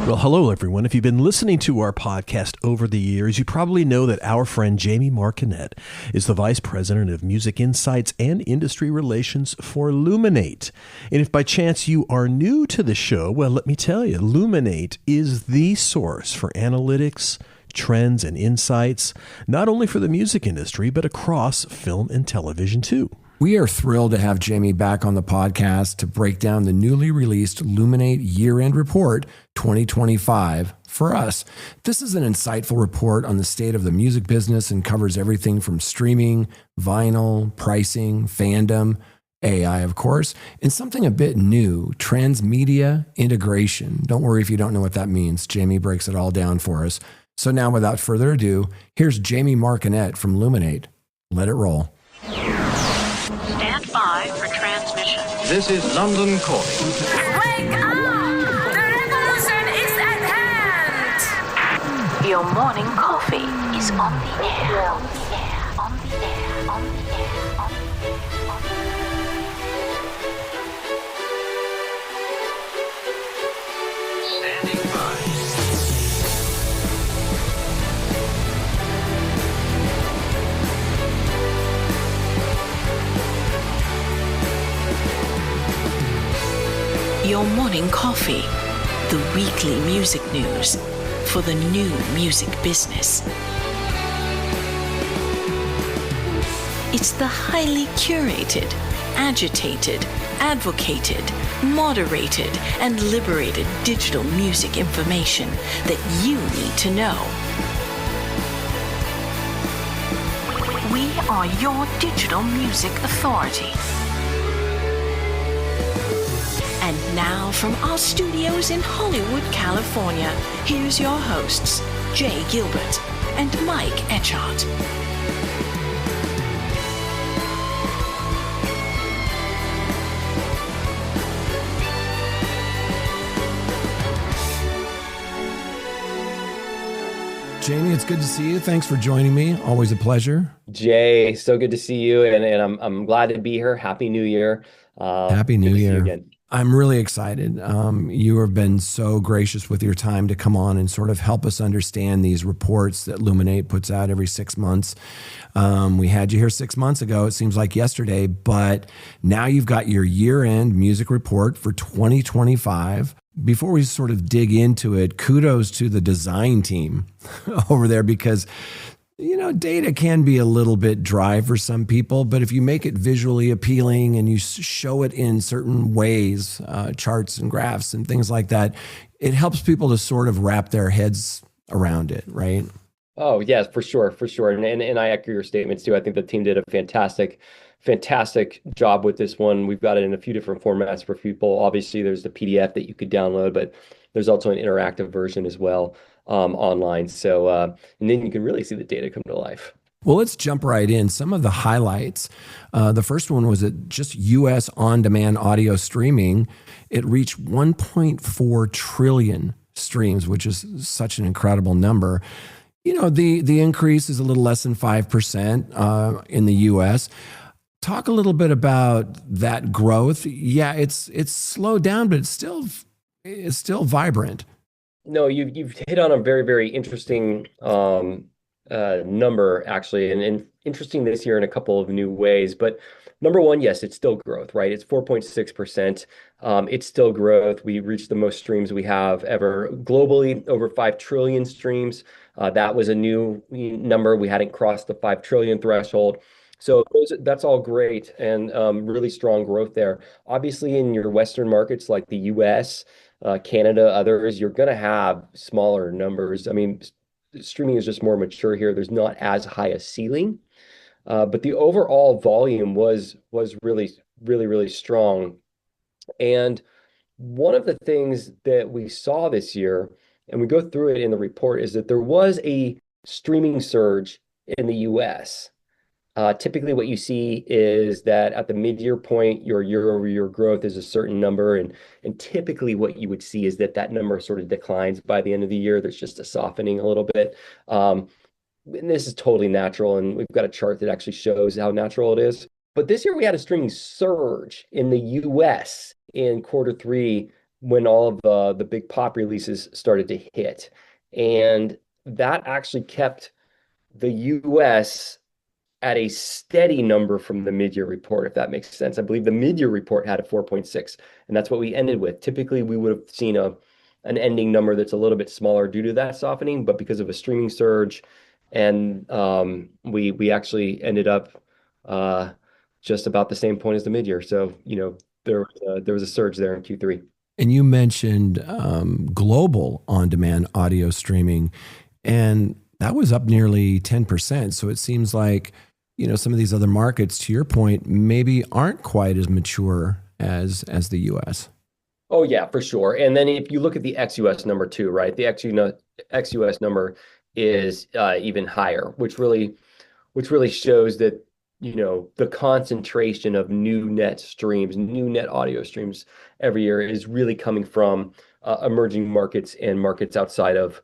Well, hello, everyone. If you've been listening to our podcast over the years, you probably know that our friend Jaime Marconette is the Vice President of Music Insights and Industry Relations for Luminate. And if by chance you are new to the show, well, let me tell you, Luminate is the source for analytics, trends, and insights, not only for the music industry, but across film and television, too. We are thrilled to have Jaime back on the podcast to break down the newly released Luminate Year-End Report 2025 for us. This is an insightful report on the state of the music business and covers everything from streaming, vinyl, pricing, fandom, AI, of course, and something a bit new, transmedia integration. Don't worry if you don't know what that means. Jaime breaks it all down for us. So now, without further ado, here's Jaime Marconette from Luminate. Let it roll. Stand by for transmission. This is London calling. Wake up! The revolution is at hand! Your morning coffee is on the air. On the air. On the air. On the air. On the air. On the air. Standing by. Your morning coffee, the weekly music news for the new music business. It's the highly curated, agitated, advocated, moderated, and liberated digital music information that you need to know. We are your digital music authority. And now from our studios in Hollywood, California, here's your hosts, Jay Gilbert and Mike Etchart. Jaime, it's good to see you. Thanks for joining me. Always a pleasure. Jay, so good to see you, and I'm glad to be here. Happy New Year. Happy New Year. Again. I'm really excited. You have been so gracious with your time to come on and sort of help us understand these reports that Luminate puts out every 6 months. We had you here 6 months ago. It seems like yesterday, but now you've got your year-end music report for 2025. Before we sort of dig into it, kudos to the design team over there because data can be a little bit dry for some people, but if you make it visually appealing and you show it in certain ways, charts and graphs and things like that, it helps people to sort of wrap their heads around it, right? Oh, yes, for sure. And I echo your statements too. I think the team did a fantastic job with this one. We've got it in a few different formats for people. Obviously, there's the PDF that you could download, but there's also an interactive version as well. Online. So, and then you can really see the data come to life. Well, let's jump right in. Some of the highlights. The first one was that just U.S. on-demand audio streaming, it reached 1.4 trillion streams, which is such an incredible number. The increase is a little less than 5% in the U.S. Talk a little bit about that growth. Yeah, it's slowed down, but it's still vibrant. No, you've hit on a very, very interesting number, actually, and interesting this year in a couple of new ways. But number one, yes, it's still growth, right? It's 4.6%. It's still growth. We reached the most streams we have ever globally, over 5 trillion streams. That was a new number. We hadn't crossed the 5 trillion threshold. So that's all great and really strong growth there. Obviously, in your Western markets like the US, Canada, others, you're going to have smaller numbers. I mean, streaming is just more mature here. There's not as high a ceiling, but the overall volume was really, really, really strong. And one of the things that we saw this year, and we go through it in the report, is that there was a streaming surge in the US. Typically what you see is that at the mid-year point, your year-over-year growth is a certain number. And typically what you would see is that number sort of declines by the end of the year. There's just a softening a little bit. And this is totally natural. And we've got a chart that actually shows how natural it is. But this year we had a streaming surge in the US in quarter three when all of the big pop releases started to hit. And that actually kept the US at a steady number from the mid-year report, if that makes sense. I believe the mid-year report had a 4.6, and that's what we ended with. Typically, we would have seen an ending number that's a little bit smaller due to that softening, but because of a streaming surge, and we actually ended up just about the same point as the mid-year. So, there was a surge there in Q3. And you mentioned global on-demand audio streaming, and that was up nearly 10%. So it seems like, some of these other markets, to your point, maybe aren't quite as mature as the US. Oh, yeah, for sure. And then if you look at the ex-US number too, right? The ex-US number is even higher, which really shows that, the concentration of new net audio streams every year is really coming from emerging markets and markets outside of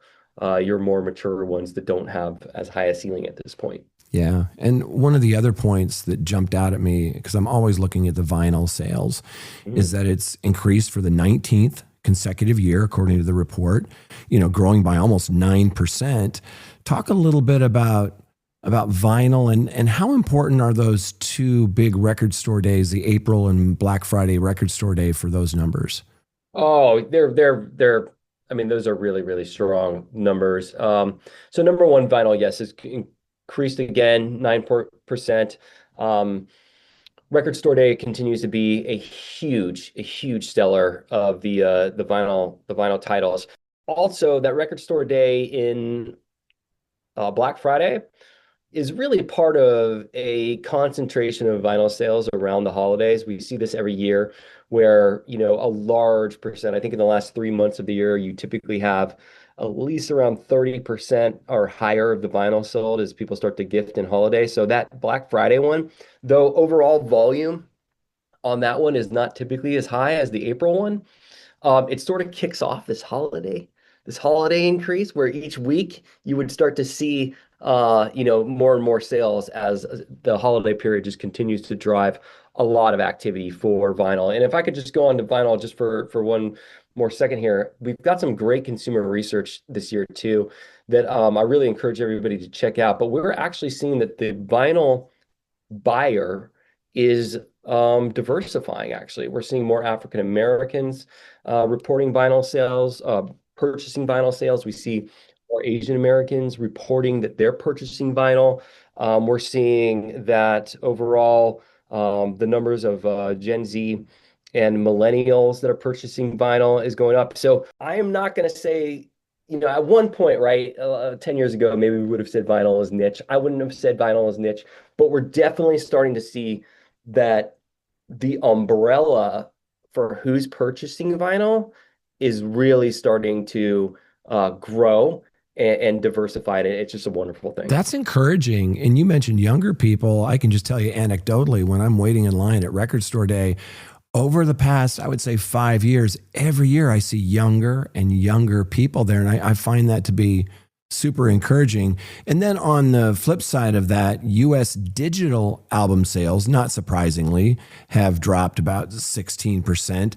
your more mature ones that don't have as high a ceiling at this point. Yeah. And one of the other points that jumped out at me, because I'm always looking at the vinyl sales, is that it's increased for the 19th consecutive year, according to the report, growing by almost 9%. Talk a little bit about vinyl and how important are those two big record store days, the April and Black Friday record store day, for those numbers? Oh, they're I mean, those are really, really strong numbers. So number one, vinyl, yes, is increased again, 9%. Record Store Day continues to be a huge seller of the vinyl titles. Also, that Record Store Day in Black Friday is really part of a concentration of vinyl sales around the holidays. We see this every year where, a large percent, I think in the last 3 months of the year, you typically have at least around 30% or higher of the vinyl sold as people start to gift in holiday. So that Black Friday one, though overall volume on that one is not typically as high as the April one, it sort of kicks off this holiday increase where each week you would start to see more and more sales as the holiday period just continues to drive a lot of activity for vinyl. And if I could just go on to vinyl just for one more second here, we've got some great consumer research this year too that I really encourage everybody to check out. But we're actually seeing that the vinyl buyer is diversifying. Actually, we're seeing more African Americans reporting vinyl sales, purchasing vinyl sales. We see more Asian Americans reporting that they're purchasing vinyl. We're seeing that overall the numbers of Gen Z and millennials that are purchasing vinyl is going up. So I am not going to say, at one point, right, 10 years ago, maybe we would have said vinyl is niche. I wouldn't have said vinyl is niche, but we're definitely starting to see that the umbrella for who's purchasing vinyl is really starting to grow and diversify it. It's just a wonderful thing. That's encouraging. And you mentioned younger people. I can just tell you anecdotally, when I'm waiting in line at Record Store Day, over the past, I would say 5 years, every year I see younger and younger people there. And I find that to be super encouraging. And then on the flip side of that, US digital album sales, not surprisingly, have dropped about 16%.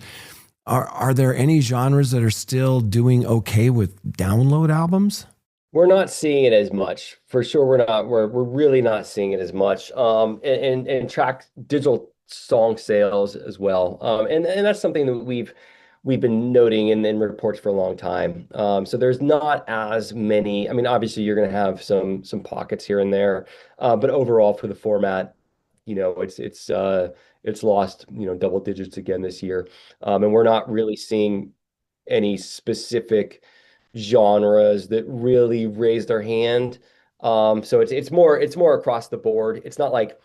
Are there any genres that are still doing okay with download albums? We're not seeing it as much. For sure, we're not. We're really not seeing it as much. And track digital song sales as well. And that's something that we've been noting in reports for a long time. So there's not as many. I mean, obviously, you're going to have some pockets here and there, but overall for the format, it's lost, double digits again this year. And we're not really seeing any specific genres that really raise their hand. So it's more across the board. It's not like,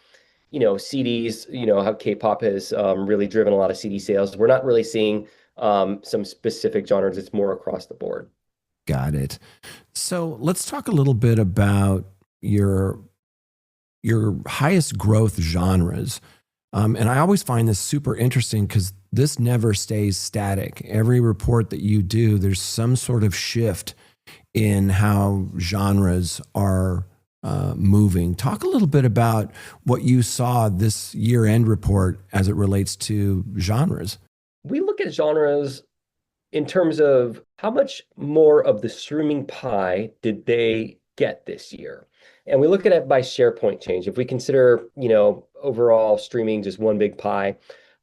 CDs, how K-pop has really driven a lot of CD sales. We're not really seeing some specific genres. It's more across the board. Got it. So let's talk a little bit about your highest growth genres. And I always find this super interesting because this never stays static. Every report that you do, there's some sort of shift in how genres are moving. Talk a little bit about what you saw this year-end report as it relates to genres. We look at genres in terms of how much more of the streaming pie did they get this year? And we look at it by share point change. If we consider, overall streaming just one big pie,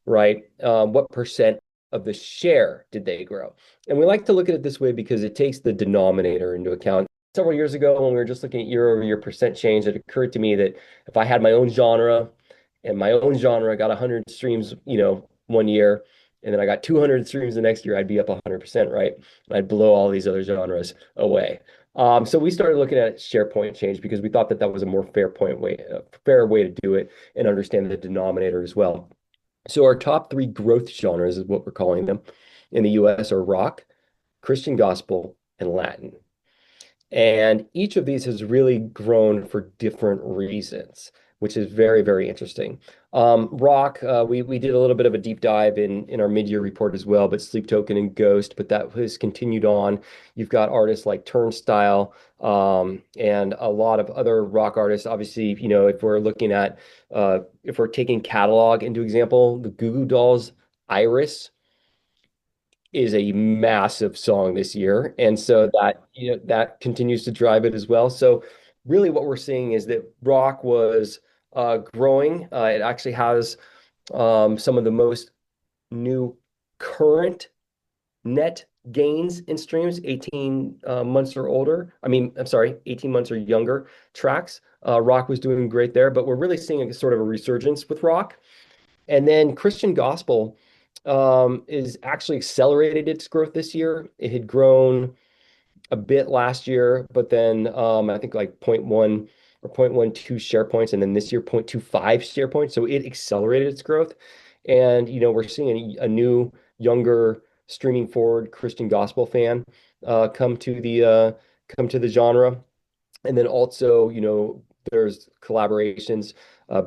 right? What percent of the share did they grow? And we like to look at it this way because it takes the denominator into account. Several years ago, when we were just looking at year-over-year percent change, it occurred to me that if I had my own genre and my own genre got 100 streams, one year, and then I got 200 streams the next year, I'd be up 100%, right? And I'd blow all these other genres away. So we started looking at share point change because we thought that that was a more fair way to do it and understand the denominator as well. So our top 3 growth genres is what we're calling them in the US are rock, Christian gospel, and Latin. And each of these has really grown for different reasons, which is very, very interesting. Rock, we did a little bit of a deep dive in our mid-year report as well, but Sleep Token and Ghost, but that has continued on. You've got artists like Turnstile, and a lot of other rock artists. Obviously, if we're looking at, if we're taking catalog into example, the Goo Goo Dolls' Iris is a massive song this year. And so that continues to drive it as well. So really what we're seeing is that rock was growing. It actually has some of the most new current net gains in streams, 18 months or older. 18 months or younger tracks. Rock was doing great there, but we're really seeing a sort of a resurgence with rock. And then Christian gospel is actually accelerated its growth this year. It had grown a bit last year, but then I think like 0.1 or 0.12 share points, and then this year 0.25 share points. So it accelerated its growth. And we're seeing a new, younger, streaming forward Christian gospel fan come to the genre. And then also, there's collaborations.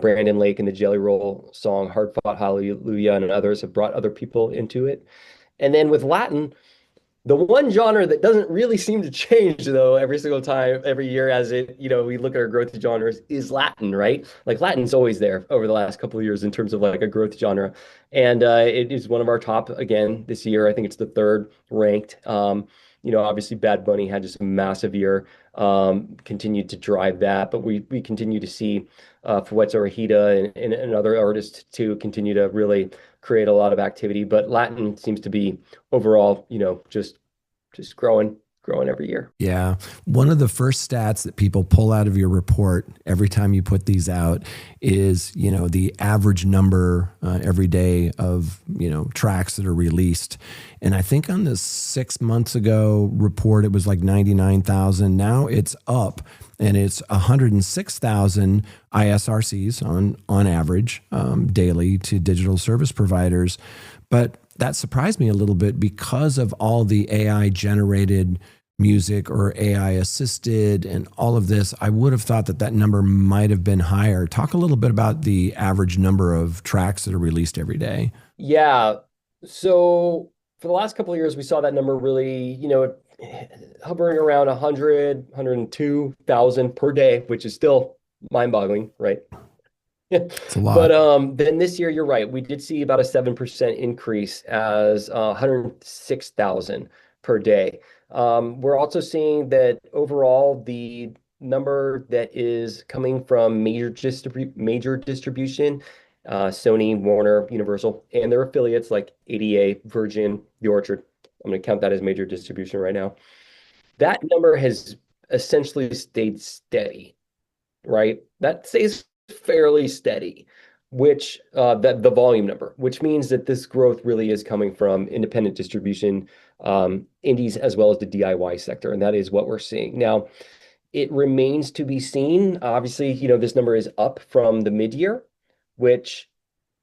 Brandon Lake and the Jelly Roll song Hard Fought Hallelujah and others have brought other people into it. And then with Latin, the one genre that doesn't really seem to change though every single time, every year as we look at our growth genres is Latin, right? Like Latin's always there over the last couple of years in terms of like a growth genre. And it is one of our top again this year. I think it's the 3rd ranked. Obviously Bad Bunny had just a massive year, continued to drive that, but we continue to see Fuetzo Rajita and other artists to continue to really create a lot of activity. But Latin seems to be overall, just growing every year. Yeah. One of the first stats that people pull out of your report every time you put these out is, the average number every day of, tracks that are released. And I think on the 6 months ago report, it was like 99,000. Now it's up and it's 106,000 ISRCs on average daily to digital service providers. But that surprised me a little bit because of all the AI generated music or AI assisted and all of this. I would have thought that number might have been higher. Talk a little bit about the average number of tracks that are released every day. Yeah. So for the last couple of years, we saw that number really, hovering around 100, 102,000 per day, which is still mind-boggling, right? It's a lot. But then this year, you're right. We did see about a 7% increase as 106,000 per day. We're also seeing that overall, the number that is coming from major distribution, Sony, Warner, Universal, and their affiliates like ADA, Virgin, The Orchard. I'm going to count that as major distribution right now. That number has essentially stayed steady, right? That stays fairly steady, which the volume number, which means that this growth really is coming from independent distribution, indies, as well as the DIY sector. And that is what we're seeing. Now, it remains to be seen. Obviously, this number is up from the mid-year, which,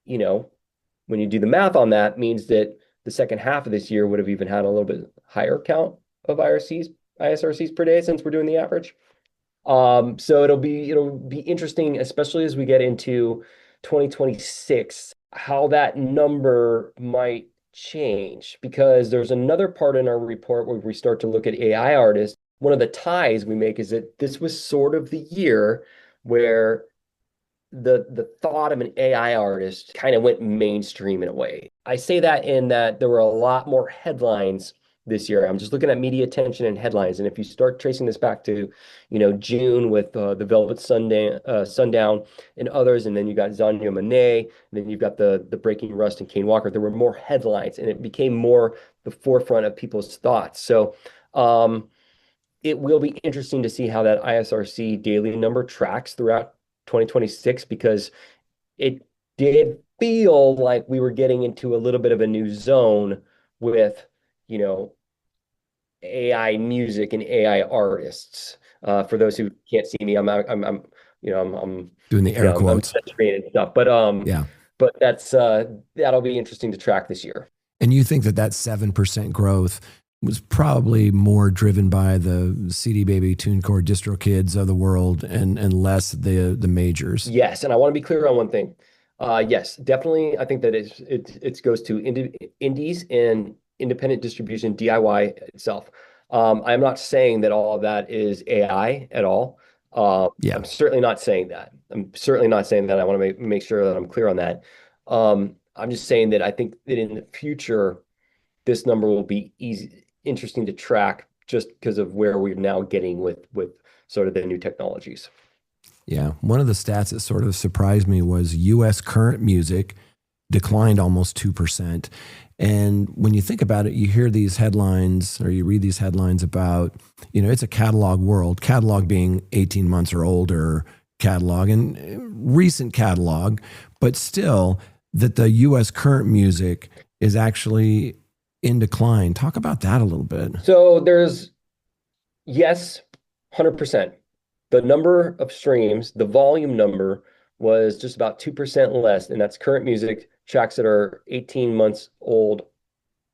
when you do the math on that, means that the second half of this year would have even had a little bit higher count of ISRCs per day since we're doing the average. So it'll be interesting, especially as we get into 2026, how that number might change, because there's another part in our report where we start to look at AI artists. One of the ties we make is that this was sort of the year where the thought of an AI artist kind of went mainstream in a way. I say that in that there were a lot more headlines this year. I'm just looking at media attention and headlines, and if you start tracing this back to, June with the Velvet Sundown and others, and then you got Zanya Monet, and then you've got the Breaking Rust and Kane Walker. There were more headlines, and it became more the forefront of people's thoughts. So. It will be interesting to see how that ISRC daily number tracks throughout 2026 because it did feel like we were getting into a little bit of a new zone with, you know, AI music and AI artists. For those who can't see me, I'm doing the air quotes and stuff. But yeah, but that'll be interesting to track this year. And you think that 7% growth was probably more driven by the CD Baby, TuneCore, DistroKids of the world and less the majors. Yes, and I want to be clear on one thing. Yes, definitely. I think that it goes to indies and independent distribution, DIY itself. I'm not saying that all of that is AI at all. I'm certainly not saying that. I want to make sure that I'm clear on that. I'm just saying that I think that in the future, this number will be interesting to track just because of where we're now getting with sort of the new technologies. Yeah. One of the stats that sort of surprised me was US current music declined almost 2%. And when you think about it, you hear these headlines or you read these headlines about, it's a catalog world, catalog being 18 months or older catalog and recent catalog, but still that the US current music is actually in decline. Talk about that a little bit. So yes, 100%. The number of streams, the volume number was just about 2% less, and that's current music tracks that are 18 months old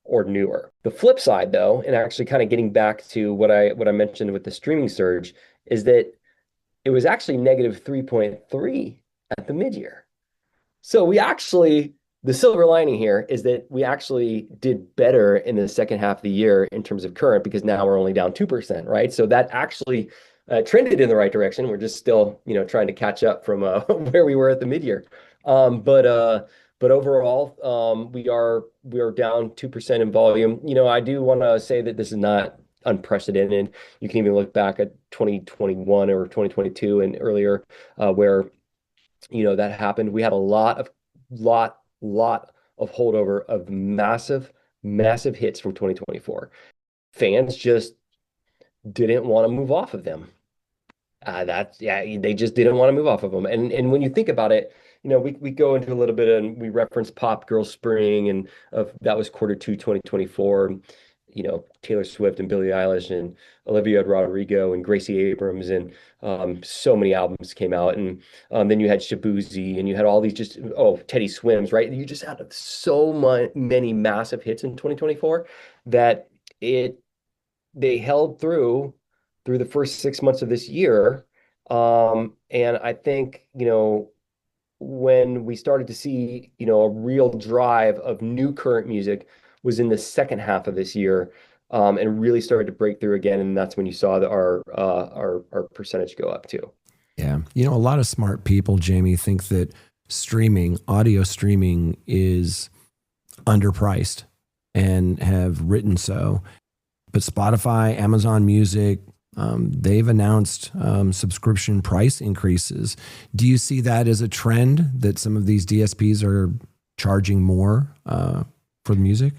or newer. The flip side, though, and actually kind of getting back to what I mentioned with the streaming surge, is that it was actually negative 3.3 at the mid-year. So the silver lining here is that we actually did better in the second half of the year in terms of current because now we're only down 2%, right? So that actually trended in the right direction. We're just still, trying to catch up from where we were at the mid-year. But overall, we are down 2% in volume. I do want to say that this is not unprecedented. You can even look back at 2021 or 2022 and earlier, where that happened. We had a lot of holdover of massive hits from 2024. Fans just didn't want to move off of them. They just didn't want to move off of them. And when you think about it, we go into a little bit and we reference Pop Girl Spring and that was Q2 2024. Taylor Swift and Billie Eilish and Olivia Rodrigo and Gracie Abrams and so many albums came out. And then you had Shabuzi and you had all these Teddy Swims, right? You just had so many massive hits in 2024 that they held through the first 6 months of this year. And I think, when we started to see, a real drive of new current music was in the second half of this year, and really started to break through again. And that's when you saw our percentage go up too. Yeah. A lot of smart people, Jamie, think that audio streaming is underpriced and have written so. But Spotify, Amazon Music, they've announced subscription price increases. Do you see that as a trend that some of these DSPs are charging more for the music?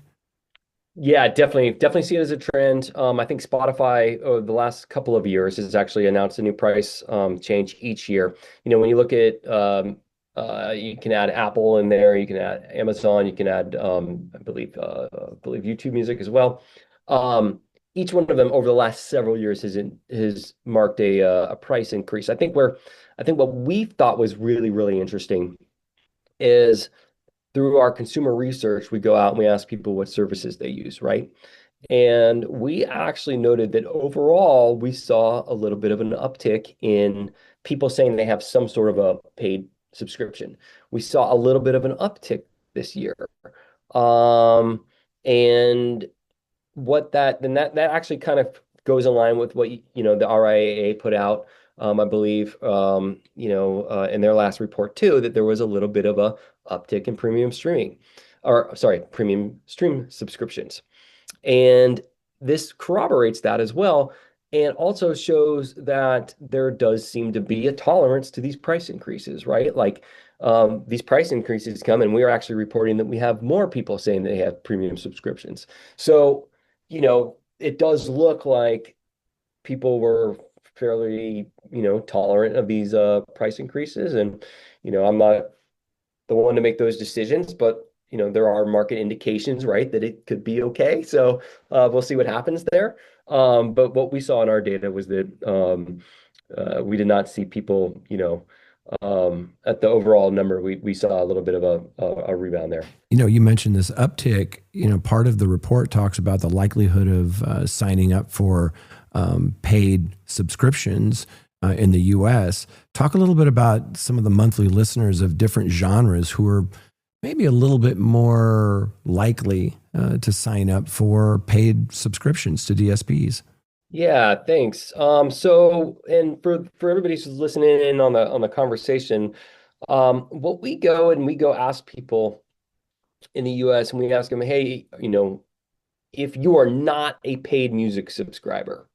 Yeah, definitely see it as a trend. I think Spotify over the last couple of years has actually announced a new price change each year. When you look at you can add Apple in there, you can add Amazon, you can add I believe YouTube Music as well. Each one of them over the last several years has marked a price increase. I think what we thought was really, really interesting is through our consumer research, we go out and we ask people what services they use, right? And we actually noted that overall, we saw a little bit of an uptick in people saying they have some sort of a paid subscription. We saw a little bit of an uptick this year. And that actually kind of goes in line with what the RIAA put out I believe, in their last report too, that there was a little bit of a uptick in premium streaming, or sorry, premium stream subscriptions. And this corroborates that as well, and also shows that there does seem to be a tolerance to these price increases, right? Like these price increases come, and we are actually reporting that we have more people saying they have premium subscriptions. So, it does look like people were fairly, tolerant of these price increases. And, I'm not the one to make those decisions, but there are market indications, right, that it could be okay. So we'll see what happens there. But what we saw in our data was that we did not see people, at the overall number, we saw a little bit of a rebound there. You mentioned this uptick. Part of the report talks about the likelihood of signing up for paid subscriptions in the U.S. Talk a little bit about some of the monthly listeners of different genres who are maybe a little bit more likely to sign up for paid subscriptions to DSPs. Yeah, thanks. So, and for everybody who's listening in on the conversation, what we go ask people in the U.S. and we ask them, hey, if you are not a paid music subscriber,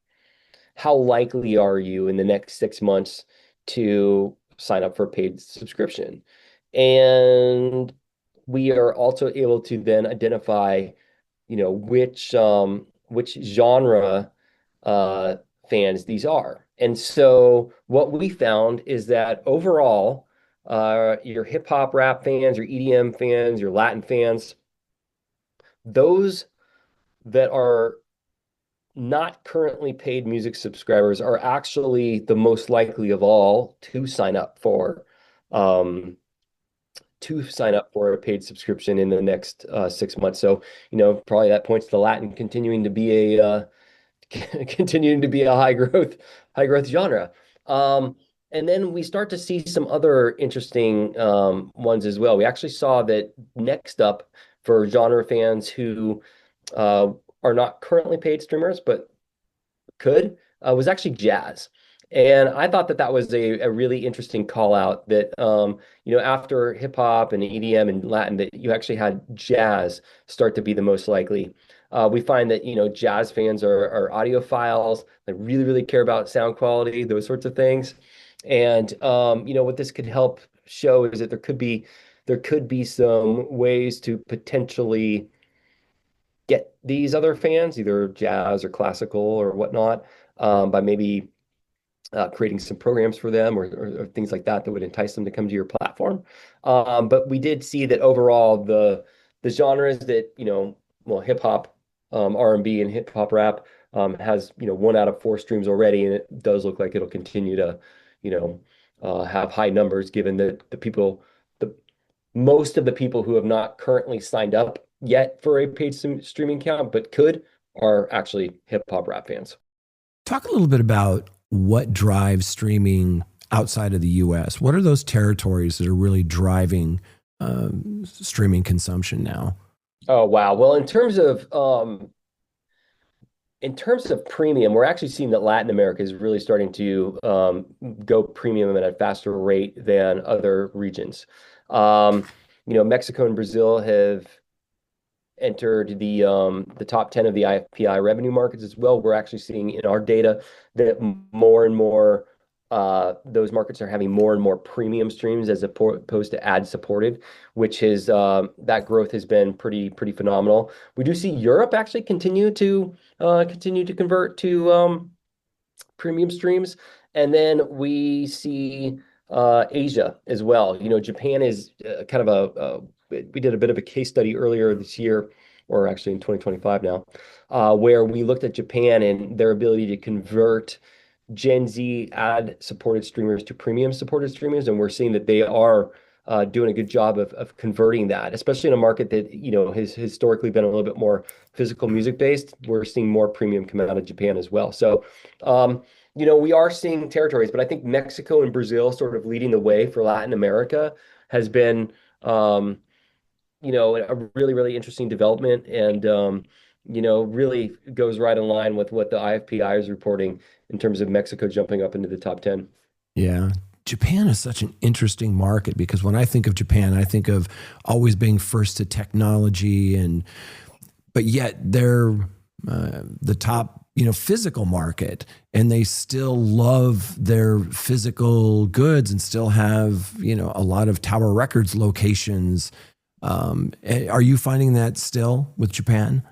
how likely are you in the next 6 months to sign up for a paid subscription? And we are also able to then identify, which genre fans these are. And so what we found is that overall, your hip hop rap fans, your EDM fans, your Latin fans, those that are not currently paid music subscribers are actually the most likely of all to sign up for a paid subscription in the next 6 months. So, probably that points to Latin continuing to be a high growth genre. And then we start to see some other interesting ones as well. We actually saw that next up for genre fans who are not currently paid streamers, but could, was actually jazz. And I thought that was a really interesting call out that, after hip hop and EDM and Latin, that you actually had jazz start to be the most likely. We find that, jazz fans are audiophiles. They really, really care about sound quality, those sorts of things. And, what this could help show is that there could be some ways to potentially get these other fans, either jazz or classical or whatnot, by maybe creating some programs for them or things like that would entice them to come to your platform. But we did see that overall the genres that, hip hop, R&B and hip hop rap has, 1 out of 4 streams already. And it does look like it'll continue to, have high numbers given that most of the people who have not currently signed up yet for a paid streaming account, but are actually hip hop rap fans. Talk a little bit about what drives streaming outside of the US. What are those territories that are really driving streaming consumption now? Oh, wow. Well, in terms of premium, we're actually seeing that Latin America is really starting to go premium at a faster rate than other regions. Mexico and Brazil have entered the top 10 of the IFPI revenue markets as well. We're actually seeing in our data that more and more those markets are having more and more premium streams as opposed to ad supported, which is that growth has been pretty phenomenal. We do see Europe actually continue to convert to premium streams, and then we see Asia as well. Japan is kind of we did a bit of a case study earlier this year, or actually in 2025 now, where we looked at Japan and their ability to convert Gen Z ad-supported streamers to premium-supported streamers, and we're seeing that they are doing a good job of converting that, especially in a market that has historically been a little bit more physical music-based. We're seeing more premium come out of Japan as well. So, we are seeing territories, but I think Mexico and Brazil sort of leading the way for Latin America has been a really, really interesting development. And, really goes right in line with what the IFPI is reporting in terms of Mexico jumping up into the top 10. Yeah. Japan is such an interesting market because when I think of Japan, I think of always being first to technology, but yet they're the top, physical market, and they still love their physical goods and still have, a lot of Tower Records locations. Are you finding that still with Japan?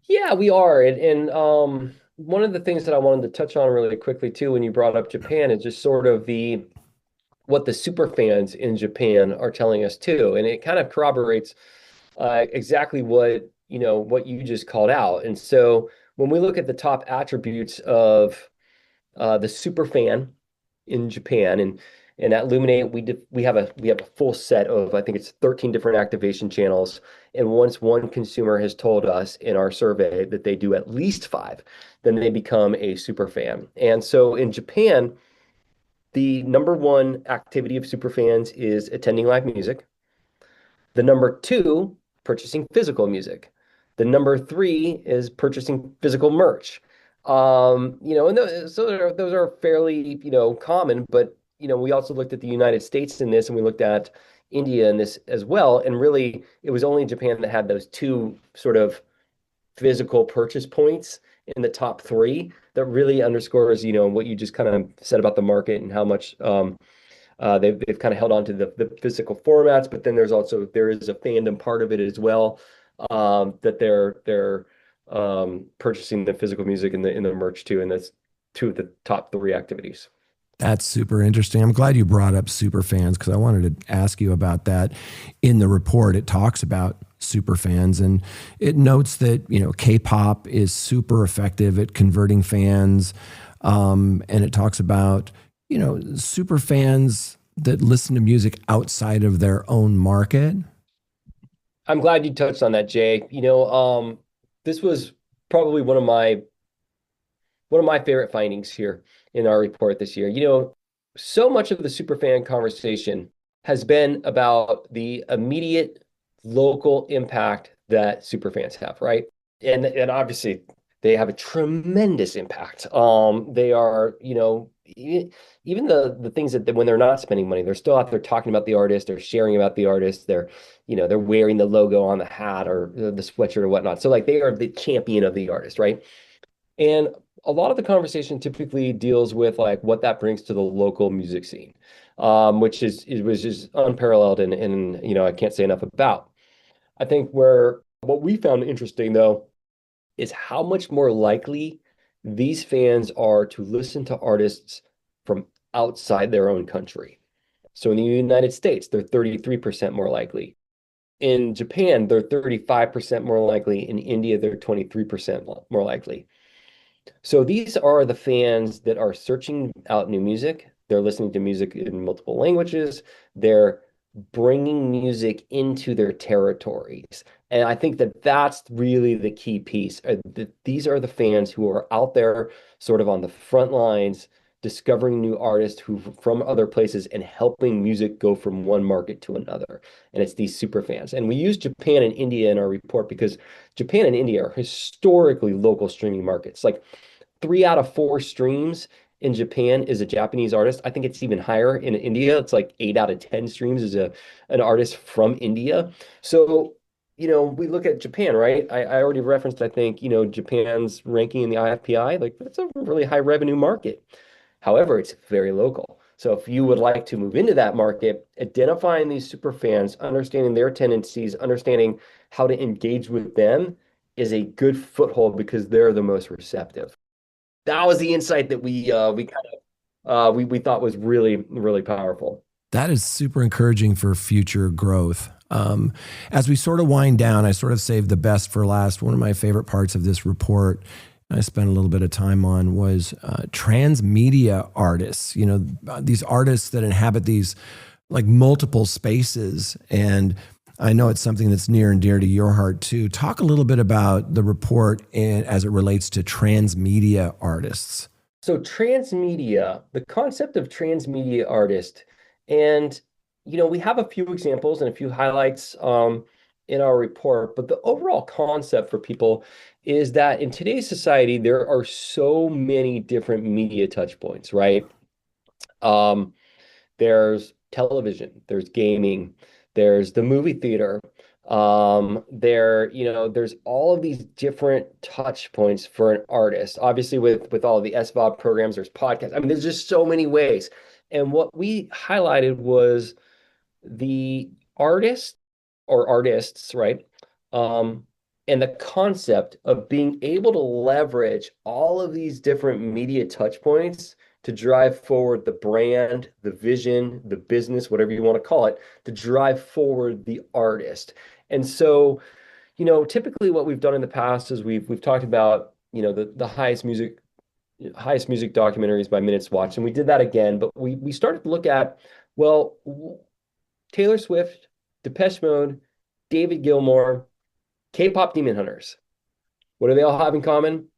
Yeah, we are. And one of the things that I wanted to touch on really quickly too, when you brought up Japan, is just sort of what the super fans in Japan are telling us too. And it kind of corroborates exactly what you just called out. And so when we look at the top attributes of the super fan in Japan, and at Luminate, we have a full set of, I think it's 13 different activation channels. And once one consumer has told us in our survey that they do at least 5, then they become a super fan. And so in Japan, the number one activity of super fans is attending live music. The number 2, purchasing physical music. The number 3 is purchasing physical merch. And those are fairly, common, but, we also looked at the United States in this, and we looked at India in this as well. And really, it was only Japan that had those 2 sort of physical purchase points in the top 3 that really underscores, what you just kind of said about the market and how much they've kind of held on to the physical formats, but then there is a fandom part of it as well, that they're purchasing the physical music in the merch too, and that's 2 of the top 3 activities. That's super interesting. I'm glad you brought up super fans because I wanted to ask you about that. In the report, it talks about super fans, and it notes that K-pop is super effective at converting fans, and it talks about super fans that listen to music outside of their own market. I'm glad you touched on that, Jay. This was probably one of my favorite findings here in our report this year. So much of the superfan conversation has been about the immediate local impact that superfans have, right? And obviously they have a tremendous impact. They are, even the things that when they're not spending money, they're still out there talking about the artist, they're sharing about the artist, they're wearing the logo on the hat or the sweatshirt or whatnot. So like they are the champion of the artist, right? And a lot of the conversation typically deals with like what that brings to the local music scene, which was just unparalleled, and I can't say enough about. I think what we found interesting though is how much more likely these fans are to listen to artists from outside their own country. So in the United States, they're 33% more likely. In Japan, they're 35% more likely. In India, they're 23% more likely. So these are the fans that are searching out new music. They're listening to music in multiple languages. They're bringing music into their territories. And I think that that's really the key piece. These are the fans who are out there sort of on the front lines, discovering new artists from other places and helping music go from one market to another. And it's these super fans. And we use Japan and India in our report because Japan and India are historically local streaming markets. Like 3 out of 4 streams in Japan is a Japanese artist. I think it's even higher in India. It's like 8 out of 10 streams is an artist from India. So, we look at Japan, right? I already referenced, I think, Japan's ranking in the IFPI, like that's a really high revenue market. However, it's very local. So if you would like to move into that market, identifying these super fans, understanding their tendencies, understanding how to engage with them is a good foothold because they're the most receptive. That was the insight that we thought was really, really powerful. That is super encouraging for future growth. As we sort of wind down, I sort of saved the best for last. One of my favorite parts of this report I spent a little bit of time on was transmedia artists. These artists that inhabit these like multiple spaces. And I know it's something that's near and dear to your heart too. Talk a little bit about the report as it relates to transmedia artists. So transmedia, the concept of transmedia artist, and we have a few examples and a few highlights in our report, but the overall concept for people is that in today's society, there are so many different media touch points, right? There's television, there's gaming, there's the movie theater. There's all of these different touch points for an artist. Obviously, with all of the SVOD programs, there's podcasts. I mean, there's just so many ways. And what we highlighted was the artist or artists, right? And the concept of being able to leverage all of these different media touch points to drive forward the brand, the vision, the business, whatever you want to call it, to drive forward the artist. And so, typically what we've done in the past is we've talked about, the highest music documentaries by minutes watched, and we did that again, but we started to look at, well, Taylor Swift, Depeche Mode, David Gilmour, K-pop Demon Hunters. What do they all have in common?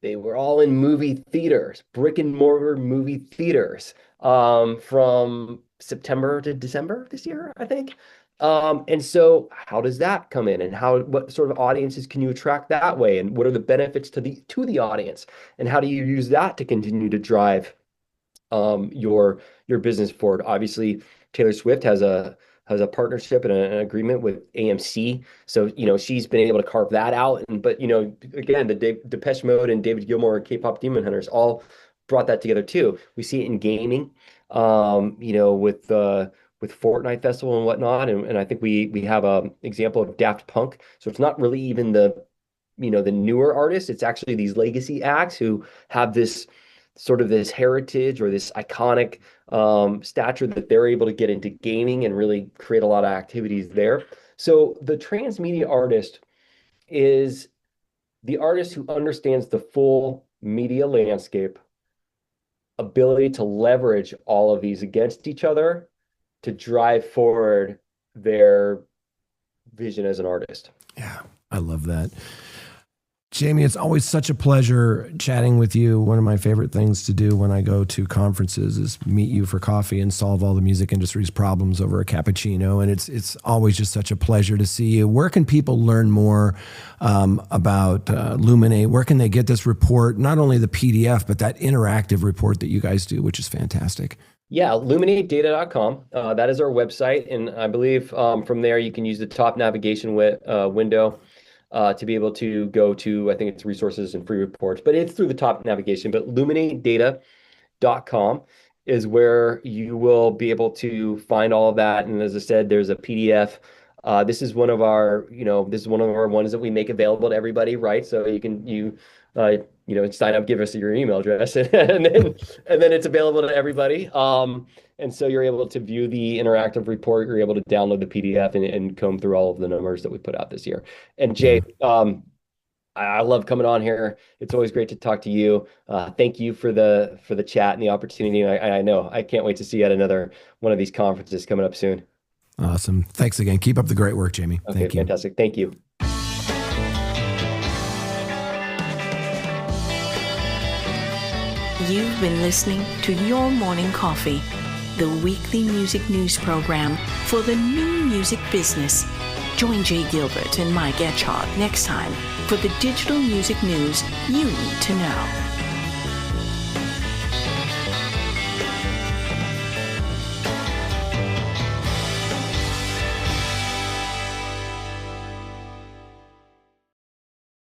They were all in movie theaters, brick and mortar movie theaters, from September to December this year, I think. And so how does that come in, and what sort of audiences can you attract that way? And what are the benefits to the audience? And how do you use that to continue to drive your business forward? Obviously, Taylor Swift has a partnership and an agreement with AMC. So, she's been able to carve that out. But again, the Depeche Mode and David Gilmour and K-pop Demon Hunters all brought that together too. We see it in gaming, with Fortnite Festival and whatnot. And I think we have an example of Daft Punk. So it's not really even the newer artists. It's actually these legacy acts who have this sort of this heritage or this iconic stature that they're able to get into gaming and really create a lot of activities there. So the transmedia artist is the artist who understands the full media landscape, ability to leverage all of these against each other to drive forward their vision as an artist. Yeah, I love that. Jaime, it's always such a pleasure chatting with you. One of my favorite things to do when I go to conferences is meet you for coffee and solve all the music industry's problems over a cappuccino. And it's always just such a pleasure to see you. Where can people learn more about Luminate? Where can they get this report? Not only the PDF, but that interactive report that you guys do, which is fantastic. Yeah, Luminate.com. That is our website. And I believe from there, you can use the top navigation window to be able to go to, I think it's resources and free reports, but it's through the top navigation. But luminatedata.com is where you will be able to find all of that. And as I said, there's a PDF. This is one of our ones that we make available to everybody, right? So you can sign up, give us your email address, and then it's available to everybody. And so you're able to view the interactive report. You're able to download the PDF and comb through all of the numbers that we put out this year. And Jay, I love coming on here. It's always great to talk to you. Thank you for the chat and the opportunity. I know I can't wait to see you at another one of these conferences coming up soon. Awesome. Thanks again. Keep up the great work, Jaime. Okay, Thank you. Fantastic. Thank you. You've been listening to Your Morning Coffee, the weekly music news program for the new music business. Join Jay Gilbert and Mike Etchart next time for the digital music news you need to know.